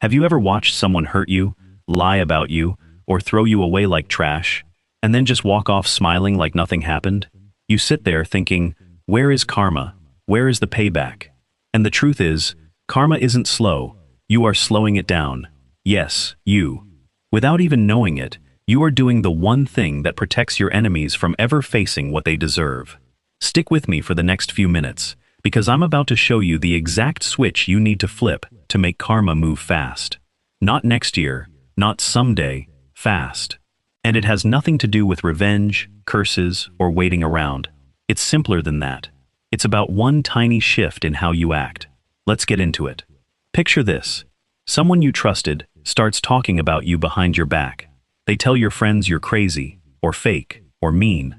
Have you ever watched someone hurt you, lie about you, or throw you away like trash, and then just walk off smiling like nothing happened? You sit there thinking, where is karma? Where is the payback? And the truth is, karma isn't slow. You are slowing it down. Yes, you. Without even knowing it, you are doing the one thing that protects your enemies from ever facing what they deserve. Stick with me for the next few minutes, because I'm about to show you the exact switch you need to flip to make karma move fast. Not next year, not someday, fast. And it has nothing to do with revenge, curses, or waiting around. It's simpler than that. It's about one tiny shift in how you act. Let's get into it. Picture this. Someone you trusted starts talking about you behind your back. They tell your friends you're crazy, or fake, or mean.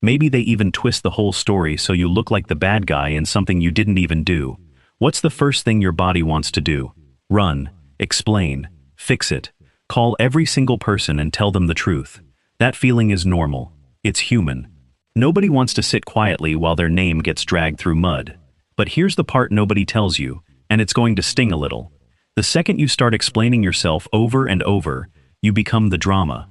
Maybe they even twist the whole story so you look like the bad guy in something you didn't even do. What's the first thing your body wants to do? Run, explain, fix it. Call every single person and tell them the truth. That feeling is normal. It's human. Nobody wants to sit quietly while their name gets dragged through mud. But here's the part nobody tells you, and it's going to sting a little. The second you start explaining yourself over and over, you become the drama.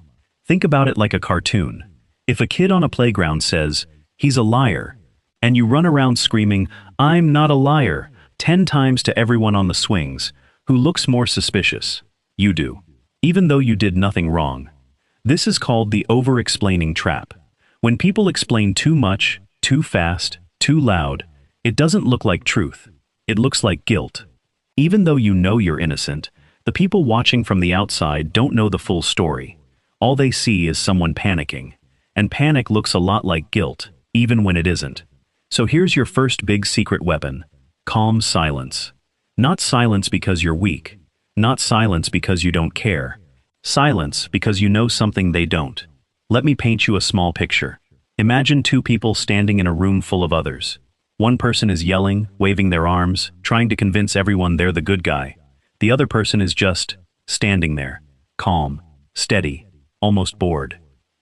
Think about it like a cartoon. If a kid on a playground says, "He's a liar," and you run around screaming, "I'm not a liar," 10 times to everyone on the swings, who looks more suspicious? You do. Even though you did nothing wrong. This is called the over-explaining trap. When people explain too much, too fast, too loud, it doesn't look like truth. It looks like guilt. Even though you know you're innocent, the people watching from the outside don't know the full story. All they see is someone panicking. And panic looks a lot like guilt, even when it isn't. So here's your first big secret weapon. Calm silence. Not silence because you're weak. Not silence because you don't care. Silence because you know something they don't. Let me paint you a small picture. Imagine two people standing in a room full of others. One person is yelling, waving their arms, trying to convince everyone they're the good guy. The other person is just standing there, calm, steady, almost bored.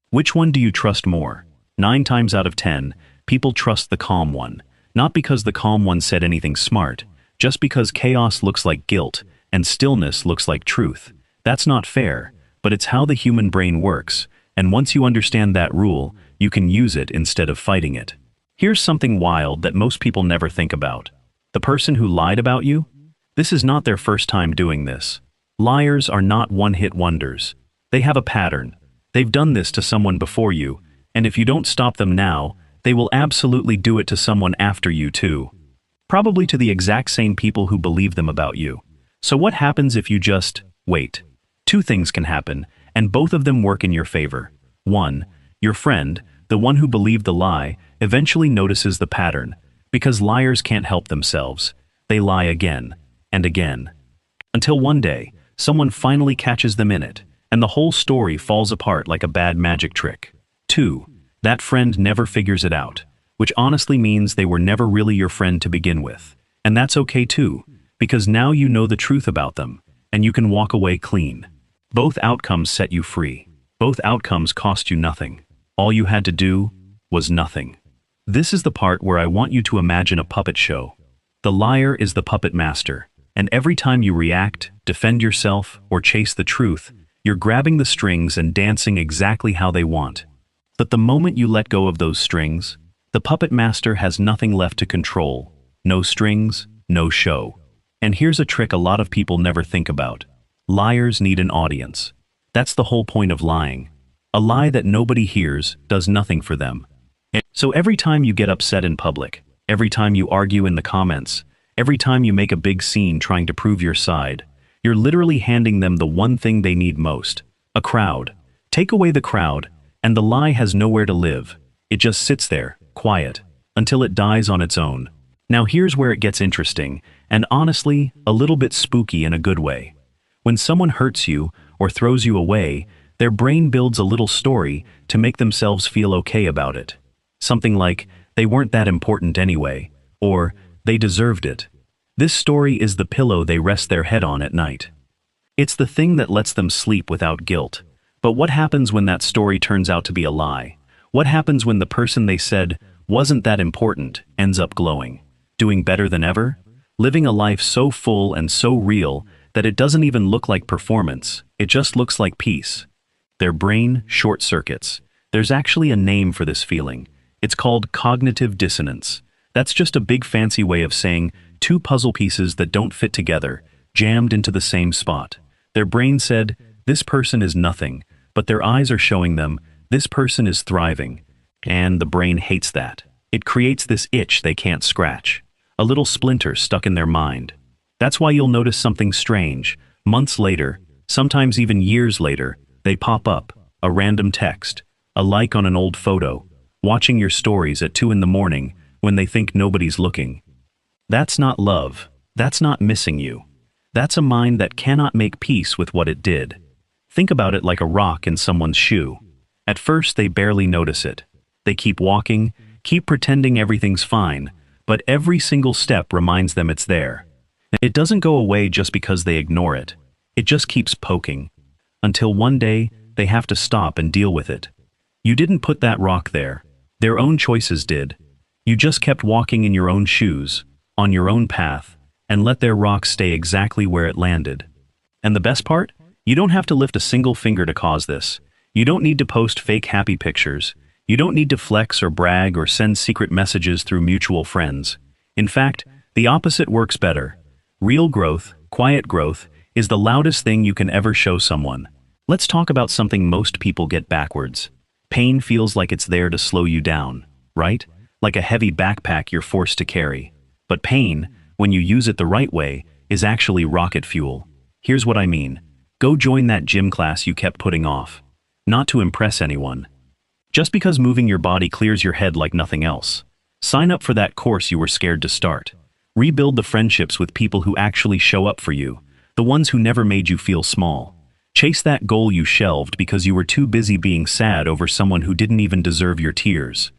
Which one do you trust more? 9 times out of 10, people trust the calm one. Not because the calm one said anything smart, just because chaos looks like guilt and stillness looks like truth. That's not fair, but it's how the human brain works, and once you understand that rule, you can use it instead of fighting it. Here's something wild that most people never think about. The person who lied about you? This is not their first time doing this. Liars are not one-hit wonders. They have a pattern. They've done this to someone before you, and if you don't stop them now, they will absolutely do it to someone after you too. Probably to the exact same people who believe them about you. So what happens if you just wait? 2 things can happen, and both of them work in your favor. 1, your friend, the one who believed the lie, eventually notices the pattern, because liars can't help themselves. They lie again, and again. Until one day, someone finally catches them in it, and the whole story falls apart like a bad magic trick. 2, that friend never figures it out, which honestly means they were never really your friend to begin with. And that's okay too, because now you know the truth about them, and you can walk away clean. Both outcomes set you free. Both outcomes cost you nothing. All you had to do was nothing. This is the part where I want you to imagine a puppet show. The liar is the puppet master, and every time you react, defend yourself, or chase the truth, you're grabbing the strings and dancing exactly how they want. But the moment you let go of those strings, the puppet master has nothing left to control. No strings, no show. And here's a trick a lot of people never think about. Liars need an audience. That's the whole point of lying. A lie that nobody hears does nothing for them. So every time you get upset in public, every time you argue in the comments, every time you make a big scene trying to prove your side, you're literally handing them the one thing they need most. A crowd. Take away the crowd, and the lie has nowhere to live. It just sits there, quiet, until it dies on its own. Now here's where it gets interesting, and honestly, a little bit spooky in a good way. When someone hurts you, or throws you away, their brain builds a little story to make themselves feel okay about it. Something like, they weren't that important anyway, or, they deserved it. This story is the pillow they rest their head on at night. It's the thing that lets them sleep without guilt. But what happens when that story turns out to be a lie? What happens when the person they said wasn't that important ends up glowing, doing better than ever, living a life so full and so real that it doesn't even look like performance, it just looks like peace. Their brain short circuits. There's actually a name for this feeling. It's called cognitive dissonance. That's just a big fancy way of saying two puzzle pieces that don't fit together, jammed into the same spot. Their brain said, this person is nothing, but their eyes are showing them, this person is thriving. And the brain hates that. It creates this itch they can't scratch. A little splinter stuck in their mind. That's why you'll notice something strange. Months later, sometimes even years later, they pop up. A random text, a like on an old photo, watching your stories at 2 in the morning when they think nobody's looking. That's not love. That's not missing you. That's a mind that cannot make peace with what it did. Think about it like a rock in someone's shoe. At first, they barely notice it. They keep walking, keep pretending everything's fine, but every single step reminds them it's there. It doesn't go away just because they ignore it. It just keeps poking. Until one day, they have to stop and deal with it. You didn't put that rock there. Their own choices did. You just kept walking in your own shoes, on your own path, and let their rock stay exactly where it landed. And the best part? You don't have to lift a single finger to cause this. You don't need to post fake happy pictures. You don't need to flex or brag or send secret messages through mutual friends. In fact, the opposite works better. Real growth, quiet growth, is the loudest thing you can ever show someone. Let's talk about something most people get backwards. Pain feels like it's there to slow you down, right? Like a heavy backpack you're forced to carry. But pain, when you use it the right way, is actually rocket fuel. Here's what I mean. Go join that gym class you kept putting off. Not to impress anyone. Just because moving your body clears your head like nothing else. Sign up for that course you were scared to start. Rebuild the friendships with people who actually show up for you, the ones who never made you feel small. Chase that goal you shelved because you were too busy being sad over someone who didn't even deserve your tears.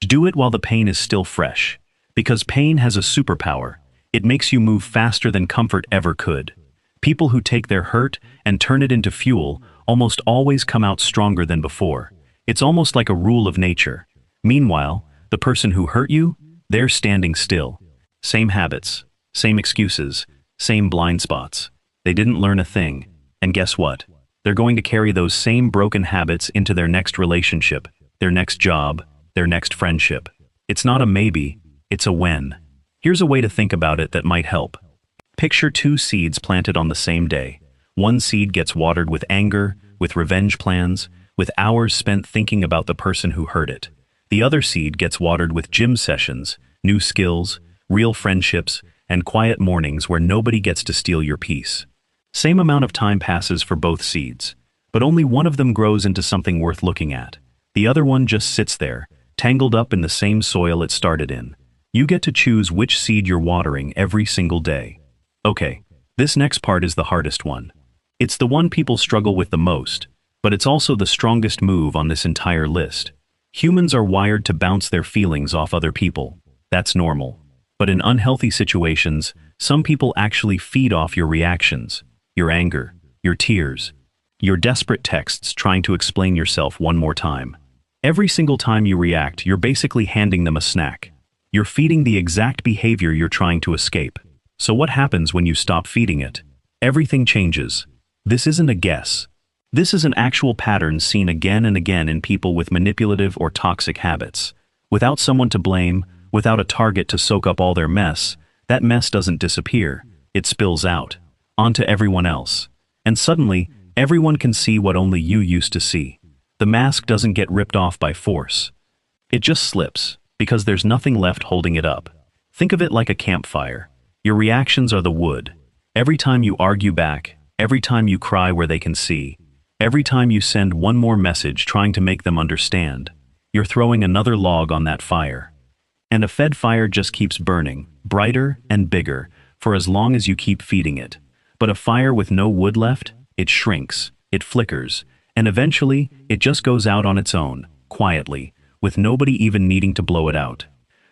Do it while the pain is still fresh. Because pain has a superpower. It makes you move faster than comfort ever could. People who take their hurt and turn it into fuel almost always come out stronger than before. It's almost like a rule of nature. Meanwhile, the person who hurt you, they're standing still. Same habits, same excuses, same blind spots. They didn't learn a thing. And guess what? They're going to carry those same broken habits into their next relationship, their next job, their next friendship. It's not a maybe, it's a when. Here's a way to think about it that might help. Picture 2 seeds planted on the same day. One seed gets watered with anger, with revenge plans, with hours spent thinking about the person who hurt it. The other seed gets watered with gym sessions, new skills, real friendships, and quiet mornings where nobody gets to steal your peace. Same amount of time passes for both seeds, but only one of them grows into something worth looking at. The other one just sits there, tangled up in the same soil it started in. You get to choose which seed you're watering every single day. Okay, this next part is the hardest one. It's the one people struggle with the most, but it's also the strongest move on this entire list. Humans are wired to bounce their feelings off other people. That's normal. But in unhealthy situations, some people actually feed off your reactions, your anger, your tears, your desperate texts trying to explain yourself one more time. Every single time you react, you're basically handing them a snack. You're feeding the exact behavior you're trying to escape. So what happens when you stop feeding it? Everything changes. This isn't a guess. This is an actual pattern seen again and again in people with manipulative or toxic habits. Without someone to blame, without a target to soak up all their mess, that mess doesn't disappear. It spills out, onto everyone else. And suddenly, everyone can see what only you used to see. The mask doesn't get ripped off by force. It just slips, because there's nothing left holding it up. Think of it like a campfire. Your reactions are the wood. Every time you argue back, every time you cry where they can see, every time you send one more message trying to make them understand, you're throwing another log on that fire. And a fed fire just keeps burning, brighter and bigger, for as long as you keep feeding it. But a fire with no wood left, it shrinks, it flickers, and eventually, it just goes out on its own, quietly, with nobody even needing to blow it out.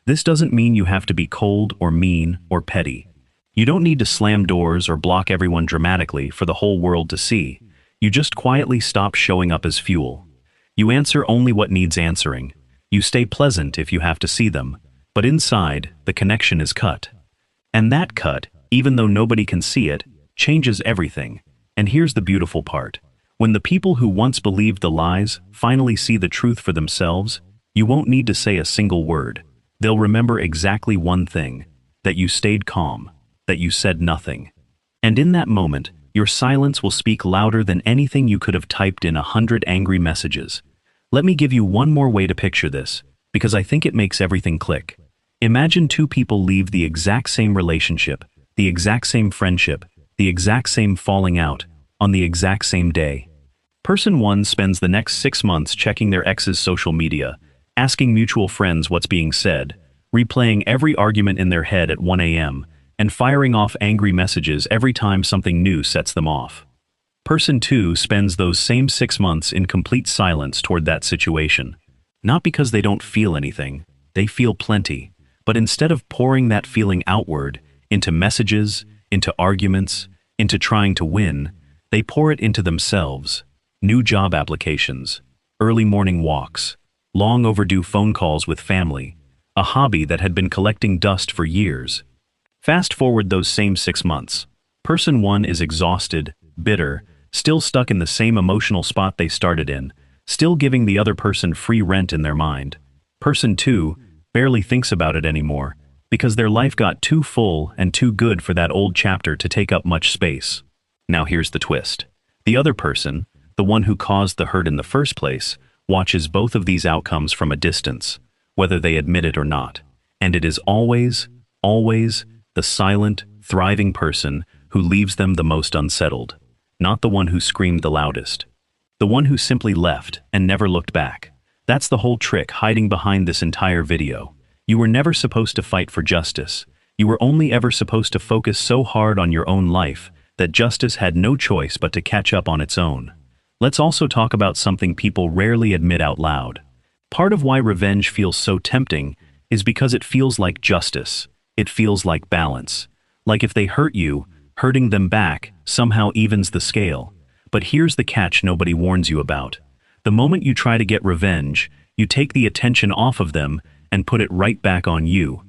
This doesn't mean you have to be cold or mean or petty. You don't need to slam doors or block everyone dramatically for the whole world to see. You just quietly stop showing up as fuel. You answer only what needs answering. You stay pleasant if you have to see them. But inside, the connection is cut. And that cut, even though nobody can see it, changes everything. And here's the beautiful part. When the people who once believed the lies finally see the truth for themselves, you won't need to say a single word. They'll remember exactly one thing: that you stayed calm, that you said nothing. And in that moment, your silence will speak louder than anything you could have typed in 100 angry messages. Let me give you one more way to picture this, because I think it makes everything click. Imagine two people leave the exact same relationship, the exact same friendship, the exact same falling out, on the exact same day. Person 1 spends the next 6 months checking their ex's social media, asking mutual friends what's being said, replaying every argument in their head at 1 a.m., and firing off angry messages every time something new sets them off. Person 2 spends those same 6 months in complete silence toward that situation. Not because they don't feel anything, they feel plenty, but instead of pouring that feeling outward, into messages, into arguments, into trying to win, they pour it into themselves. New job applications, early morning walks, long overdue phone calls with family, a hobby that had been collecting dust for years. Fast forward those same 6 months. Person 1 is exhausted, bitter, still stuck in the same emotional spot they started in, still giving the other person free rent in their mind. Person 2 barely thinks about it anymore, because their life got too full and too good for that old chapter to take up much space. Now here's the twist. The other person, the one who caused the hurt in the first place, watches both of these outcomes from a distance, whether they admit it or not. And it is always the silent, thriving person who leaves them the most unsettled, not the one who screamed the loudest. The one who simply left and never looked back. That's the whole trick hiding behind this entire video. You were never supposed to fight for justice. You were only ever supposed to focus so hard on your own life that justice had no choice but to catch up on its own. Let's also talk about something people rarely admit out loud. Part of why revenge feels so tempting is because it feels like justice. It feels like balance. Like if they hurt you, hurting them back somehow evens the scale. But here's the catch nobody warns you about. The moment you try to get revenge, you take the attention off of them and put it right back on you.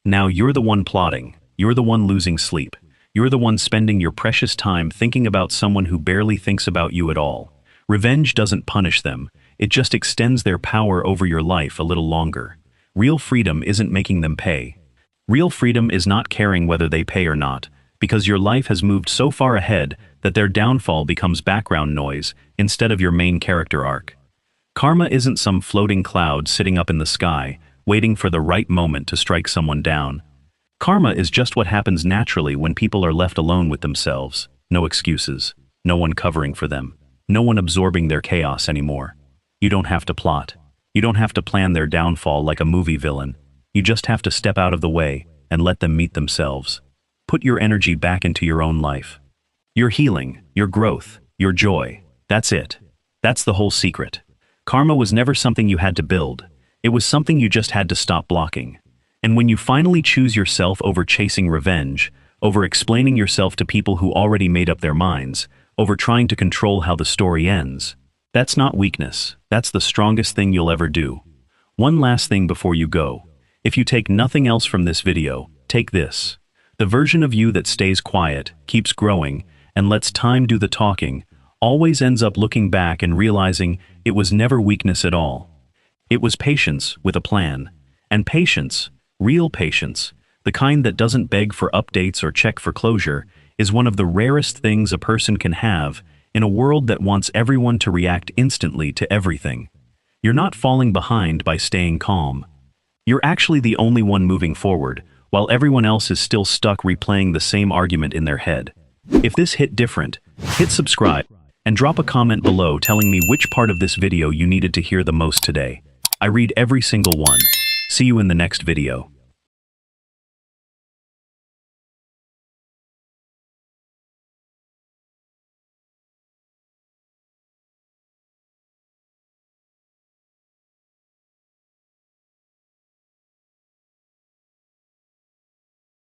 Now you're the one plotting. You're the one losing sleep. You're the one spending your precious time thinking about someone who barely thinks about you at all. Revenge doesn't punish them. It just extends their power over your life a little longer. Real freedom isn't making them pay. Real freedom is not caring whether they pay or not, because your life has moved so far ahead that their downfall becomes background noise instead of your main character arc. Karma isn't some floating cloud sitting up in the sky, waiting for the right moment to strike someone down. Karma is just what happens naturally when people are left alone with themselves. No excuses, no one covering for them, no one absorbing their chaos anymore. You don't have to plot. You don't have to plan their downfall like a movie villain. You just have to step out of the way and let them meet themselves. Put your energy back into your own life. Your healing, your growth, your joy. That's it. That's the whole secret. Karma was never something you had to build. It was something you just had to stop blocking. And when you finally choose yourself over chasing revenge, over explaining yourself to people who already made up their minds, over trying to control how the story ends, that's not weakness. That's the strongest thing you'll ever do. One last thing before you go. If you take nothing else from this video, take this. The version of you that stays quiet, keeps growing, and lets time do the talking, always ends up looking back and realizing it was never weakness at all. It was patience with a plan. And patience, real patience, the kind that doesn't beg for updates or check for closure, is one of the rarest things a person can have in a world that wants everyone to react instantly to everything. You're not falling behind by staying calm. You're actually the only one moving forward, while everyone else is still stuck replaying the same argument in their head. If this hit different, hit subscribe and drop a comment below telling me which part of this video you needed to hear the most today. I read every single one. See you in the next video.